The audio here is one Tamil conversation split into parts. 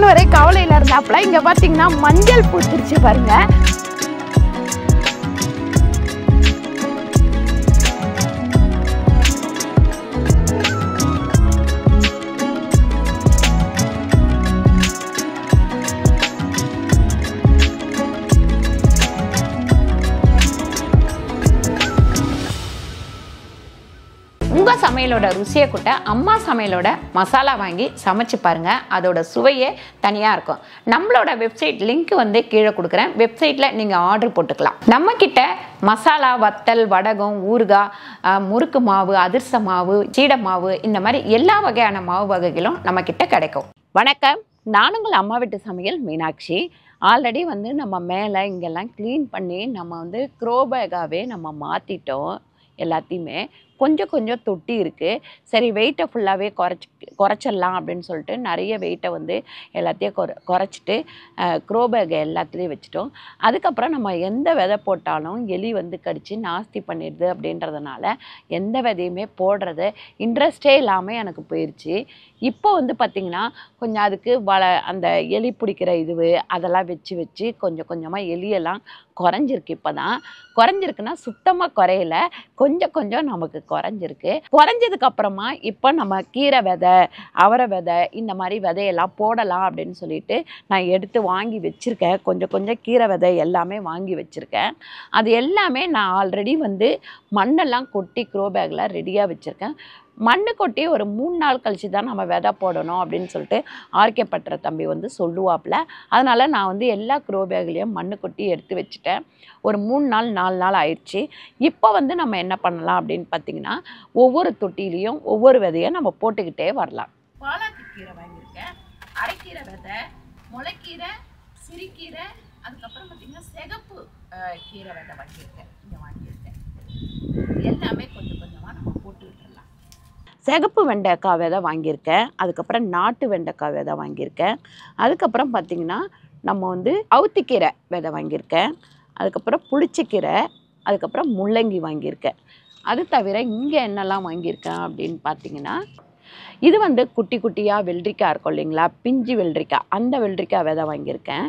ஒரே கவலையில இருந்தாப்புல இங்க பாத்தீங்கன்னா மஞ்சள் பூச்சிருச்சு பாருங்க. உங்க சமையலோட ருசியை கூட்ட அம்மா சமையலோட மசாலா வாங்கி சமைச்சு பாருங்க. அதோட சுவையே தனியா இருக்கும். நம்மளோட வெப்சைட் லிங்க் வந்து கீழே கொடுக்குறேன். வெப்சைட்ல நீங்க ஆர்டர் போட்டுக்கலாம். நம்ம கிட்ட மசாலா, வத்தல், வடகம், ஊறுகாய், முறுக்கு மாவு, அதிர்ச மாவு, சீடை மாவு, இந்த மாதிரி எல்லா வகையான மாவு வகைகளும் நம்ம கிட்ட கிடைக்கும். வணக்கம், நான் உங்கள் அம்மா வீட்டு சமையல் மீனாட்சி. ஆல்ரெடி வந்து நம்ம மேலே இங்கெல்லாம் க்ளீன் பண்ணி நம்ம வந்து க்ரோபேகாவே நம்ம மாற்றிட்டோம். எல்லாத்தையுமே கொஞ்சம் கொஞ்சம் தொட்டி இருக்குது. சரி, வெயிட்டை ஃபுல்லாகவே குறைச்சிடலாம் அப்படின்னு சொல்லிட்டு நிறைய வெயிட்டை வந்து எல்லாத்தையும் குறைச்சிட்டு க்ரோபேகை எல்லாத்துலேயும் வச்சுட்டோம். அதுக்கப்புறம் நம்ம எந்த விதை போட்டாலும் எலி வந்து கடித்து நாஸ்தி பண்ணிடுது அப்படின்றதுனால எந்த விதையுமே போடுறது இன்ட்ரெஸ்டே இல்லாமல் எனக்கு போயிடுச்சு. இப்போ வந்து பார்த்திங்கன்னா கொஞ்சம் அதுக்கு அந்த எலி பிடிக்கிற அதெல்லாம் வச்சு கொஞ்சம் கொஞ்சமாக எலியெல்லாம் குறைஞ்சிருக்கு. இப்போ தான் குறைஞ்சிருக்குன்னா சுத்தமாக குறையல, கொஞ்சம் நமக்கு குறைஞ்சிருக்கு. குறைஞ்சதுக்கு அப்புறமா இப்போ நம்ம கீரை விதை, அவரை விதை, இந்த மாதிரி விதையெல்லாம் போடலாம் அப்படின்னு சொல்லிட்டு நான் எடுத்து வாங்கி வச்சுருக்கேன். கொஞ்சம் கீரை விதை எல்லாமே வாங்கி வச்சுருக்கேன். அது எல்லாமே நான் ஆல்ரெடி வந்து மண்ணெல்லாம் கொட்டி க்ரோ பேக்கில் ரெடியாக வச்சுருக்கேன். மண்ணு கொட்டி ஒரு 3 நாள் கழிச்சு தான் நம்ம விதை போடணும் அப்படின்னு சொல்லிட்டு ஆர்கேப்பட்டுற தம்பி வந்து சொல்லுவாப்பில். அதனால் நான் வந்து எல்லா க்ரோ பேக்லேயும் மண்ணு கொட்டி எடுத்து வச்சுட்டேன். ஒரு 3 நாள் 4 நாள் ஆயிடுச்சு. இப்போ வந்து நம்ம என்ன பண்ணலாம் அப்படின்னு பார்த்திங்கன்னா, ஒவ்வொரு தொட்டிலையும் ஒவ்வொரு விதையை நம்ம போட்டுக்கிட்டே வரலாம். பாலாக்கு கீரை வாங்கியிருக்கேன், அரைக்கீரை விதை, முளைக்கீரை, சிறுகீரை, அதுக்கப்புறம் பார்த்திங்கன்னா சிகப்பு கீரை விதை வாங்கியிருக்கேன். இங்கே வாங்கியிருக்கேன். எல்லாமே கொஞ்சம் கொஞ்சமாக நம்ம போட்டு விட்டுடலாம். சிகப்பு வெண்டைக்காய் விதை வாங்கியிருக்கேன், அதுக்கப்புறம் நாட்டு வெண்டைக்காய் விதை வாங்கியிருக்கேன், அதுக்கப்புறம் பார்த்திங்கன்னா நம்ம வந்து அவுத்திக்கீரை விதை வாங்கியிருக்கேன், அதுக்கப்புறம் புளிச்சக்கீரை, அதுக்கப்புறம் முள்ளங்கி வாங்கியிருக்கேன். அது தவிர இங்கே என்னெல்லாம் வாங்கியிருக்கேன் அப்படின்னு பார்த்திங்கன்னா, இது வந்து குட்டி குட்டியாக வெள்ளரிக்காய் இருக்கும் இல்லைங்களா, பிஞ்சு வெள்ளரிக்காய், அந்த வெள்ளரிக்காய் விதை வாங்கியிருக்கேன்.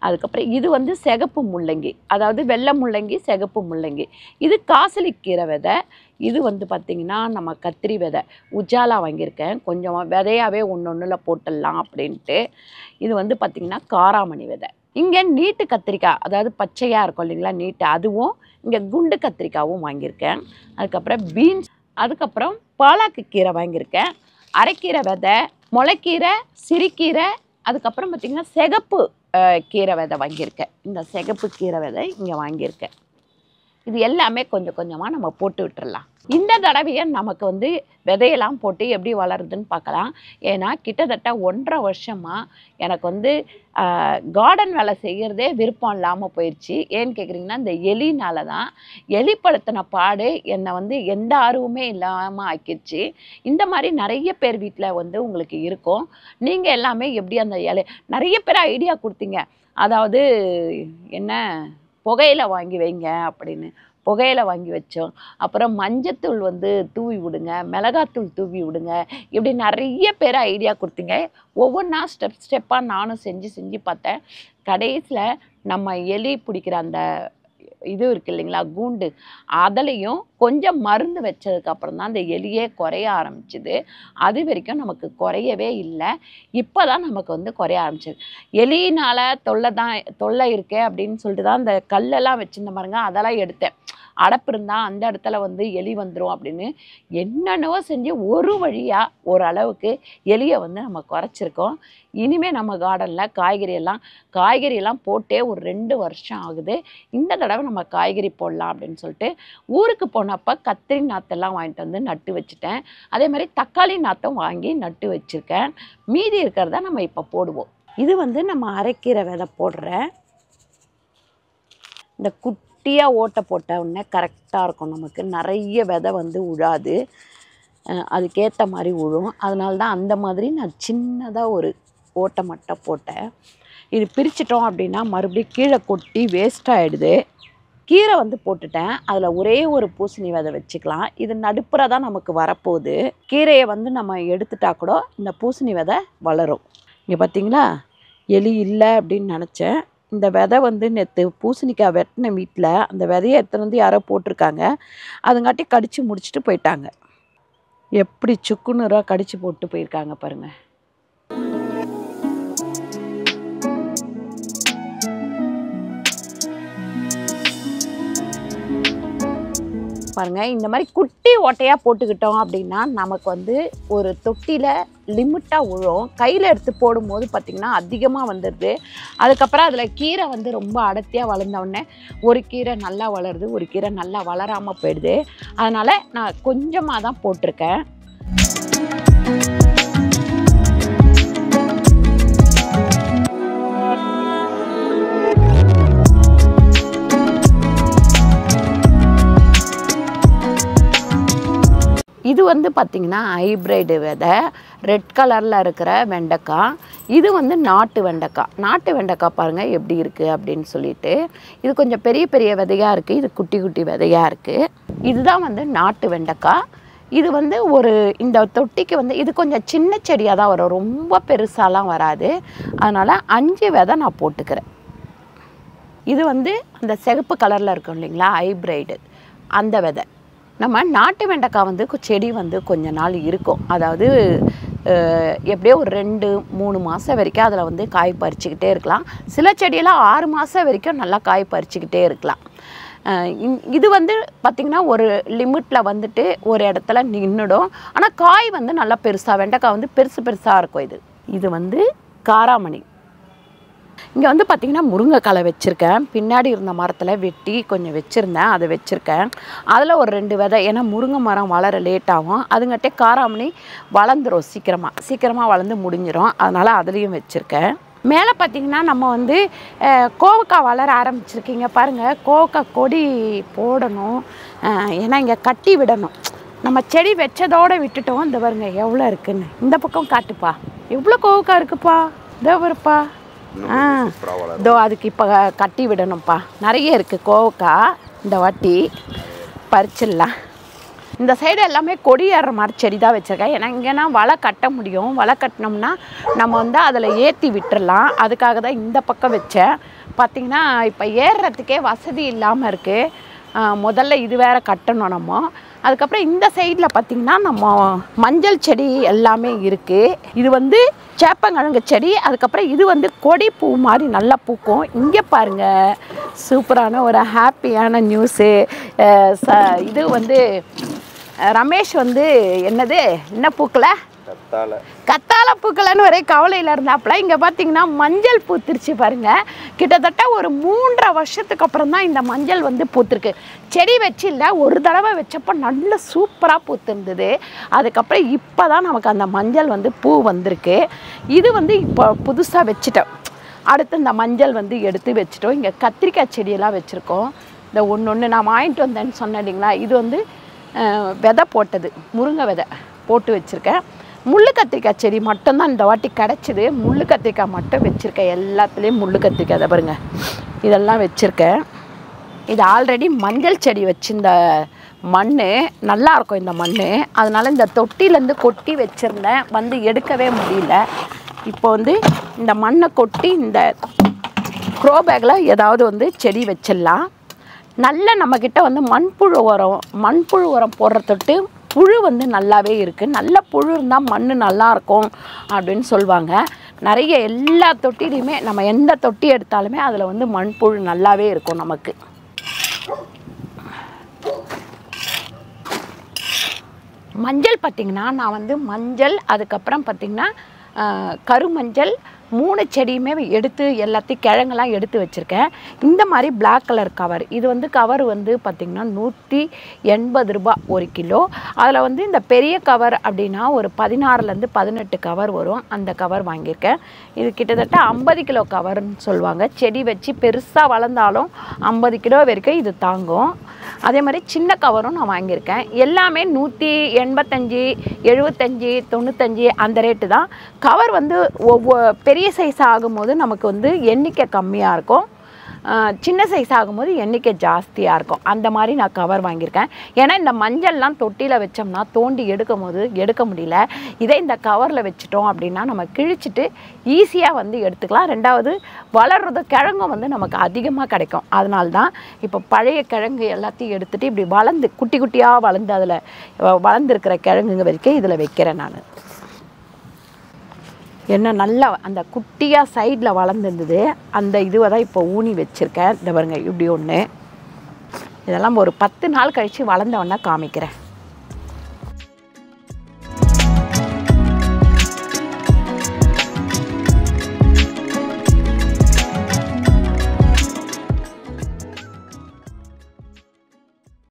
அதுக்கப்புறம் இது வந்து சிகப்பு முள்ளங்கி, அதாவது வெள்ளை முள்ளங்கி, சிகப்பு முள்ளங்கி. இது காசலிக்கீரை விதை. இது வந்து பார்த்திங்கன்னா நம்ம கத்திரி விதை உஜாலா வாங்கியிருக்கேன். கொஞ்சமாக விதையாகவே ஒன்றில் போட்டுடலாம் அப்படின்ட்டு. இது வந்து பார்த்திங்கன்னா காராமணி விதை. இங்கே நீட்டு கத்திரிக்காய், அதாவது பச்சையாக இருக்கும் இல்லைங்களா நீட்டு, அதுவும் இங்கே குண்டு கத்திரிக்காயும் வாங்கியிருக்கேன். அதுக்கப்புறம் பீன்ஸ், அதுக்கப்புறம் பாலாக்கு கீரை வாங்கியிருக்கேன், அரைக்கீரை விதை, முளைக்கீரை, சிறுகீரை, அதுக்கப்புறம் பார்த்திங்கன்னா சிகப்பு கீரை விதை வாங்கியிருக்கேன். இந்த சிகப்பு கீரை விதை இங்கே வாங்கியிருக்கேன். இது எல்லாமே கொஞ்சம் கொஞ்சமாக நம்ம போட்டு விட்டுடலாம். இந்த தடவையை நமக்கு வந்து விதையெல்லாம் போட்டு எப்படி வளருதுன்னு பார்க்கலாம். ஏன்னா கிட்டத்தட்ட 1.5 வருஷமாக எனக்கு வந்து கார்டன் வேலை செய்கிறதே விருப்பம் இல்லாமல் போயிடுச்சு. ஏன்னு கேட்குறீங்கன்னா, இந்த எலினால தான். எலி படுத்தின பாடு என்னை வந்து எந்த ஆர்வமே இல்லாமல் ஆக்கிடுச்சு. இந்த மாதிரி நிறைய பேர் வீட்டில் வந்து உங்களுக்கு இருக்கும். நீங்கள் எல்லாமே எப்படி அந்த நிறைய பேர் ஐடியா கொடுத்தீங்க. அதாவது என்ன, புகையில வாங்கி வைங்க அப்படின்னு. புகையில வாங்கி வச்சோம். அப்புறம் மஞ்சத்தூள் வந்து தூவி விடுங்க, மிளகாத்தூள் தூவி விடுங்க, இப்படி நிறைய பேர் ஐடியா கொடுத்தீங்க. ஒவ்வொன்றா ஸ்டெப்பாக நானும் செஞ்சு பார்த்தேன். கடைசியில் நம்ம எலி பிடிக்கிற அந்த இருக்கு இல்லைங்களா, கூண்டு, அதுலேயும் கொஞ்சம் மருந்து வச்சதுக்கப்புறம் தான் அந்த எலியே குறைய ஆரம்பிச்சுது. அது வரைக்கும் நமக்கு குறையவே இல்லை. இப்போ தான் நமக்கு வந்து குறைய ஆரம்பிச்சிது. எலினால் தொல்லை இருக்கே அப்படின்னு சொல்லிட்டு தான் அந்த கல்லெல்லாம் வச்சுருந்த பாருங்க, அதெல்லாம் எடுத்தேன். அடப்பு இருந்தால் அந்த இடத்துல வந்து எலி வந்துடும் அப்படின்னு என்னென்னவோ செஞ்சு ஒரு வழியாக ஓரளவுக்கு எலியை வந்து நம்ம குறைச்சிருக்கோம். இனிமேல் நம்ம கார்டனில் காய்கறியெல்லாம் போட்டே ஒரு 2 வருஷம் ஆகுது. இந்த தடவை நம்ம காய்கறி போடலாம் அப்படின்னு சொல்லிட்டு ஊருக்கு போனப்போ கத்திரி நாற்றெல்லாம் வாங்கிட்டு வந்து நட்டு வச்சுட்டேன். அதே மாதிரி தக்காளி நாற்றும் வாங்கி நட்டு வச்சுருக்கேன். மீதி இருக்கிறத நம்ம இப்போ போடுவோம். இது வந்து நம்ம அரைக்கீரை விதை போடுறேன். இந்த குட்டியாக ஓட்டை போட்ட உடனே கரெக்டாக இருக்கும். நமக்கு நிறைய விதை வந்து உழாது, அதுக்கேற்ற மாதிரி உழும். அதனால தான் அந்த மாதிரி நான் சின்னதாக ஒரு ஓட்டை மட்டும் போட்டேன். இது பிரிச்சிட்டோம் அப்படின்னா மறுபடியும் கீழே கொட்டி வேஸ்ட் ஆகிடுது. கீரை வந்து போட்டுட்டேன். அதில் ஒரே ஒரு பூசணி விதை வச்சுக்கலாம். இது நடுப்புற தான் நமக்கு வரப்போகுது. கீரையை வந்து நம்ம எடுத்துட்டா கூட இந்த பூசணி விதை வளரும். இங்கே பார்த்தீங்களா, எலி இல்லை அப்படின்னு நினச்சேன். இந்த விதை வந்து நேற்று பூசணிக்காய் வெட்டின வீட்டில் அந்த விதையை எடுத்துகிட்டு வந்து யாரோ போட்டிருக்காங்க. அதுங்காட்டி கடித்து முடிச்சுட்டு போயிட்டாங்க. எப்படி சுக்குநூறாக கடித்து போட்டு போயிருக்காங்க பாருங்கள். பாருங்கள், இந்த மாதிரி குட்டி ஓட்டையாக போட்டுக்கிட்டோம் அப்படின்னா நமக்கு வந்து ஒரு தொட்டியில் லிமிட்டாக விழும். கையில் எடுத்து போடும்போது பார்த்திங்கன்னா அதிகமாக வந்துடுது. அதுக்கப்புறம் அதில் கீரை வந்து ரொம்ப அடர்த்தியாக வளர்ந்தவுடனே ஒரு கீரை நல்லா வளருது, ஒரு கீரை நல்லா வளராமல் போயிடுது. அதனால் நான் கொஞ்சமாக தான் போட்டிருக்கேன். இது வந்து பார்த்திங்கன்னா ஹைப்ரிட் விதை, ரெட் கலரில் இருக்கிற வெண்டைக்காய். இது வந்து நாட்டு வெண்டைக்காய். நாட்டு வெண்டைக்காய் பாருங்கள் எப்படி இருக்குது அப்படின்னு சொல்லிட்டு. இது கொஞ்சம் பெரிய பெரிய விதையாக இருக்குது, இது குட்டி குட்டி விதையாக இருக்குது. இதுதான் வந்து நாட்டு வெண்டைக்காய். இது வந்து ஒரு இந்த தொட்டிக்கு வந்து இது கொஞ்சம் சின்ன செடியாக தான் வரும், ரொம்ப பெருசாலாம் வராது. அதனால் 5 விதை நான் போட்டுக்கிறேன். இது வந்து அந்த சிகப்பு கலரில் இருக்கும் இல்லைங்களா, ஹைப்ரிடு, அந்த விதை. நம்ம நாட்டு வெண்டைக்காய் வந்து செடி வந்து கொஞ்ச நாள் இருக்கும். அதாவது எப்படியோ ஒரு 2-3 மாதம் வரைக்கும் அதில் வந்து காய் பறிச்சுக்கிட்டே இருக்கலாம். சில செடியெல்லாம் 6 மாதம் வரைக்கும் நல்லா காய் பறிச்சுக்கிட்டே இருக்கலாம். இது வந்து பார்த்திங்கன்னா ஒரு லிமிட்டில் வந்துட்டு ஒரு இடத்துல நின்றுடும். ஆனால் காய் வந்து நல்லா பெருசாக, வெண்டைக்காய் வந்து பெருசு பெருசாக இருக்கும். இது வந்து காராமணி. இங்கே வந்து பார்த்திங்கன்னா முருங்கைக்காய் வச்சுருக்கேன். பின்னாடி இருந்த மரத்தில் வெட்டி கொஞ்சம் வச்சுருந்தேன், அதை வச்சுருக்கேன். அதில் ஒரு 2 விதை, ஏன்னா முருங்கை மரம் வளர லேட் ஆகும். அதுங்கட்டே காராமணி வளர்ந்துடும், சீக்கிரமாக வளர்ந்து முடிஞ்சிடும். அதனால் அதுலேயும் வச்சுருக்கேன். மேலே பார்த்திங்கன்னா நம்ம வந்து கோவக்காய் வளர ஆரம்பிச்சிருக்கீங்க பாருங்கள். கோவக்காய் கொடி போடணும், ஏன்னா இங்கே கட்டி விடணும். நம்ம செடி வச்சதோடு விட்டுட்டோம். இந்த பாருங்க எவ்வளோ இருக்குன்னு. இந்த பக்கம் காட்டுப்பா, எவ்வளோ கோவக்காய் இருக்குப்பா, இதோ வருப்பா. இதோ அதுக்கு இப்போ கட்டி விடணும்ப்பா. நிறைய இருக்குது கோவக்காய். இந்த வாட்டி பறிச்சிடலாம். இந்த சைடு எல்லாமே கொடி ஏறுற மாதிரி செடி தான் வச்சுருக்கேன். ஏன்னா இங்கேனா வலை கட்ட முடியும். வலை கட்டினோம்னா நம்ம வந்து அதில் ஏற்றி விட்டுடலாம். அதுக்காக தான் இந்த பக்கம் வச்சேன். பார்த்திங்கன்னா இப்போ ஏறுறதுக்கே வசதி இல்லாமல் இருக்குது. முதல்ல இது வேறு கட்டணும் நம்ம. அதுக்கப்புறம் இந்த சைடில் பார்த்திங்கன்னா நம்ம மஞ்சள் செடி எல்லாமே இருக்குது. இது வந்து சேப்பங்கிழங்கு செடி. அதுக்கப்புறம் இது வந்து கொடி பூ மாதிரி நல்லா பூக்கும். இங்கே பாருங்கள், சூப்பரான ஒரு ஹாப்பியான நியூஸு. இது வந்து ரமேஷ் வந்து என்ன பூக்கல, கத்தாழை பூக்கலன்னு ஒரே கவலையில் இருந்தாப்புல. இங்கே பார்த்தீங்கன்னா மஞ்சள் பூத்துருச்சு பாருங்கள். கிட்டத்தட்ட ஒரு 3.5 வருஷத்துக்கு அப்புறம் தான் இந்த மஞ்சள் வந்து பூத்துருக்கு. செடி வச்சு இல்லை, ஒரு தடவை வச்சப்போ நல்ல சூப்பராக பூத்துருந்தது. அதுக்கப்புறம் இப்போ தான் நமக்கு அந்த மஞ்சள் வந்து பூ வந்திருக்கு. இது வந்து இப்போ புதுசாக வச்சுட்டோம். அடுத்து இந்த மஞ்சள் வந்து எடுத்து வச்சுட்டோம். இங்கே கத்திரிக்காய் செடியெல்லாம் வச்சுருக்கோம். இந்த ஒன்று நான் வாங்கிட்டு வந்தேன்னு சொன்னேன் இல்லைங்களா, இது வந்து விதை போட்டது, முருங்கை விதை போட்டு வச்சுருக்கேன். முள்ளு கத்திரிக்காய் செடி மட்டும்தான் இந்த வாட்டி கிடச்சிது. முள்ளு கத்திரிக்காய் மட்டும் வச்சுருக்கேன். எல்லாத்துலேயும் முள்ளு கத்திரிக்காய் அதை பாருங்கள், இதெல்லாம் வச்சுருக்கேன். இது ஆல்ரெடி மஞ்சள் செடி வச்சுருந்த மண், நல்லாயிருக்கும் இந்த மண். அதனால் இந்த தொட்டிலேருந்து கொட்டி வச்சுருந்தேன், வந்து எடுக்கவே முடியல. இப்போ வந்து இந்த மண்ணை கொட்டி இந்த க்ரோ பேக்கில் ஏதாவது வந்து செடி வச்சிடலாம். நல்ல நம்மக்கிட்ட வந்து மண்புழு உரம் போடுற தொட்டு புழு வந்து நல்லாவே இருக்குது. நல்ல புழு இருந்தால் மண் நல்லாயிருக்கும் அப்படின்னு சொல்லுவாங்க. நிறைய எல்லா தொட்டிலையுமே நம்ம எந்த தொட்டி எடுத்தாலுமே அதில் வந்து மண்புழு நல்லாவே இருக்கும் நமக்கு. மஞ்சள் பார்த்திங்கன்னா நான் வந்து மஞ்சள், அதுக்கப்புறம் பார்த்திங்கன்னா கருமஞ்சள் 3 செடியுமே எடுத்து எல்லாத்தையும் கிழங்கெல்லாம் எடுத்து வச்சுருக்கேன். இந்த மாதிரி பிளாக் கலர் கவர், இது வந்து கவர் வந்து பார்த்திங்கன்னா 180 ரூபா 1 கிலோ. அதில் வந்து இந்த பெரிய கவர் அப்படின்னா ஒரு 16லேருந்து 18 கவர் வரும். அந்த கவர் வாங்கியிருக்கேன். இது கிட்டத்தட்ட 50 கிலோ கவர்னு சொல்லுவாங்க. செடி வச்சு பெருசாக வளர்ந்தாலும் 50 கிலோ வரைக்கும் இது தாங்கும். அதே மாதிரி சின்ன கவரும் நான் வாங்கியிருக்கேன். எல்லாமே 185, 75, 95 அந்த ரேட்டு தான். கவர் வந்து பெரிய சைஸ் ஆகும்போது நமக்கு வந்து எண்ணிக்கை கம்மியாக இருக்கும். சின்ன சைஸ் ஆகும்போது எண்ணிக்கை ஜாஸ்தியாக இருக்கும். அந்த மாதிரி நான் கவர் வாங்கியிருக்கேன். ஏன்னா இந்த மஞ்சள்லாம் தொட்டியில் வச்சோம்னா தோண்டி எடுக்கும் போது எடுக்க முடியல. இதே இந்த கவரில் வச்சுட்டோம் அப்படின்னா நம்ம கிழிச்சிட்டு ஈஸியாக வந்து எடுத்துக்கலாம். ரெண்டாவது வளர்றது கிழங்கும் வந்து நமக்கு அதிகமாக கிடைக்கும். அதனால தான் இப்போ பழைய கிழங்கு எல்லாத்தையும் எடுத்துகிட்டு இப்படி வளர்ந்து குட்டி குட்டியாக வளர்ந்து அதில் வளர்ந்துருக்கிற கிழங்குங்க வரைக்கும் இதில் வைக்கிறேன் நான். என்ன நல்லா அந்த குட்டியாக சைடில் வளர்ந்துருந்தது அந்த இதுவை தான் இப்போ ஊனி வச்சுருக்கேன். இந்த பாருங்க இப்படி ஒன்று. இதெல்லாம் ஒரு 10 நாள் கழித்து வளர்ந்தவொன்னே காமிக்கிறேன்.